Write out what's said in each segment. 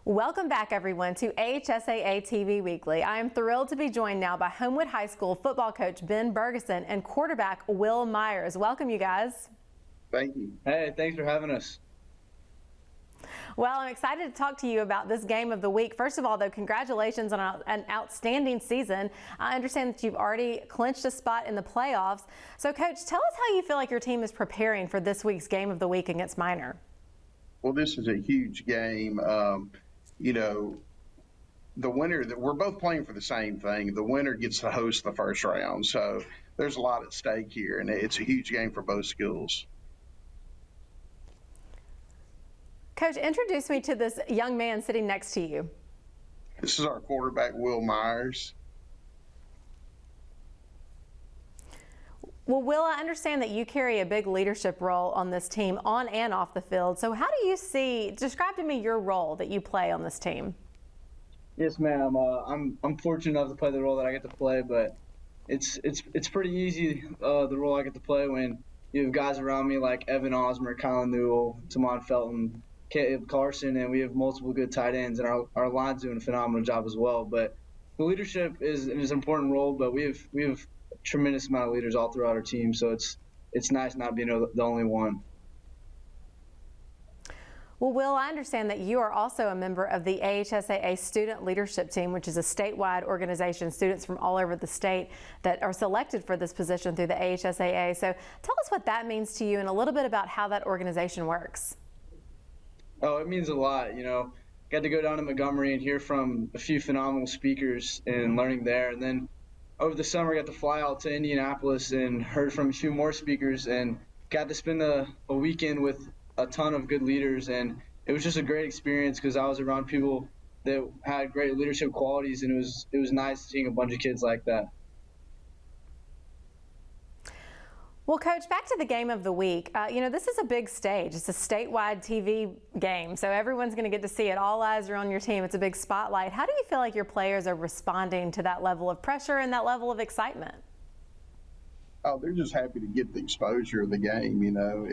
Welcome back, everyone, to AHSAA TV Weekly. I am thrilled to be joined now by Homewood High School football coach Ben Berguson and quarterback Will Myers. Welcome, you guys. Thank you. Hey, thanks for having us. Well, I'm excited to talk to you about this game of the week. First of all, though, congratulations on an outstanding season. I understand that you've already clinched a spot in the playoffs. So, Coach, tell us how you feel like your team is preparing for this week's game of the week against Minor. Well, this is a huge game. You know, the winner, we're both playing for the same thing. The winner gets to host the first round. So there's a lot at stake here, and it's a huge game for both schools. Coach, introduce me to this young man sitting next to you. This is our quarterback, Will Myers. Well, Will, I understand that you carry a big leadership role on this team on and off the field. So how do you describe to me your role that you play on this team? Yes, ma'am. I'm fortunate enough to play the role that I get to play, but it's pretty easy, the role I get to play when you have guys around me like Evan Osmer, Colin Newell, Tamon Felton, Caleb Carson, and we have multiple good tight ends, and our line's doing a phenomenal job as well. But the leadership is an important role, but we have tremendous amount of leaders all throughout our team, so it's nice not being the only one. Well, Will, I understand that you are also a member of the AHSAA Student Leadership Team, which is a statewide organization, students from all over the state that are selected for this position through the AHSAA. So tell us what that means to you and a little bit about how that organization works. Oh, it means a lot. You know, got to go down to Montgomery and hear from a few phenomenal speakers and learning there, and then over the summer, I got to fly out to Indianapolis and heard from a few more speakers and got to spend a weekend with a ton of good leaders. And it was just a great experience because I was around people that had great leadership qualities, and it was nice seeing a bunch of kids like that. Well, Coach, back to the game of the week. You know, this is a big stage. It's a statewide TV game, so everyone's going to get to see it. All eyes are on your team. It's a big spotlight. How do you feel like your players are responding to that level of pressure and that level of excitement? Oh, they're just happy to get the exposure of the game. You know,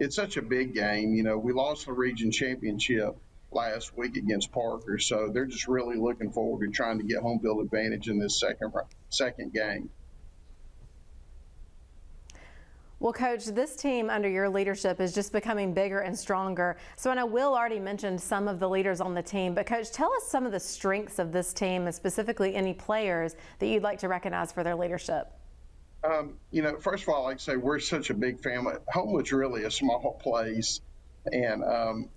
it's such a big game. You know, we lost the region championship last week against Parker, so they're just really looking forward to trying to get home field advantage in this second game. Well, Coach, this team under your leadership is just becoming bigger and stronger. So I know Will already mentioned some of the leaders on the team, but Coach, tell us some of the strengths of this team and specifically any players that you'd like to recognize for their leadership. You know, first of all, like I say, we're such a big family. Homewood's really a small place, and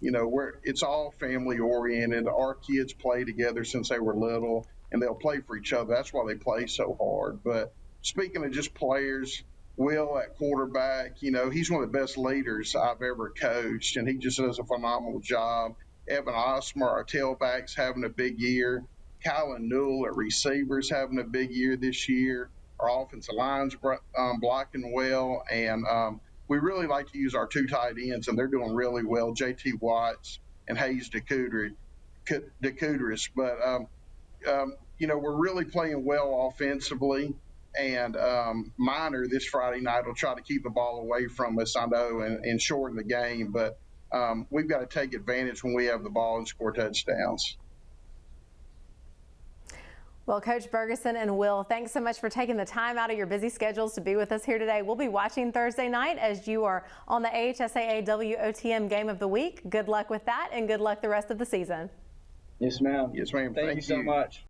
you know, it's all family oriented. Our kids play together since they were little, and they'll play for each other. That's why they play so hard. But speaking of just players, Will at quarterback, you know, he's one of the best leaders I've ever coached, and he just does a phenomenal job. Evan Osmer, our tailback's having a big year. Colin Newell at receivers having a big year this year. Our offensive line's blocking well, and we really like to use our two tight ends, and they're doing really well, J.T. Watts and Hayes DeCoudris. But, you know, we're really playing well offensively. And Minor this Friday night will try to keep the ball away from us, I know, and shorten the game. But we've got to take advantage when we have the ball and score touchdowns. Well, Coach Berguson and Will, thanks so much for taking the time out of your busy schedules to be with us here today. We'll be watching Thursday night as you are on the AHSAA WOTM Game of the Week. Good luck with that, and good luck the rest of the season. Yes, ma'am. Yes, ma'am. Thank you so much.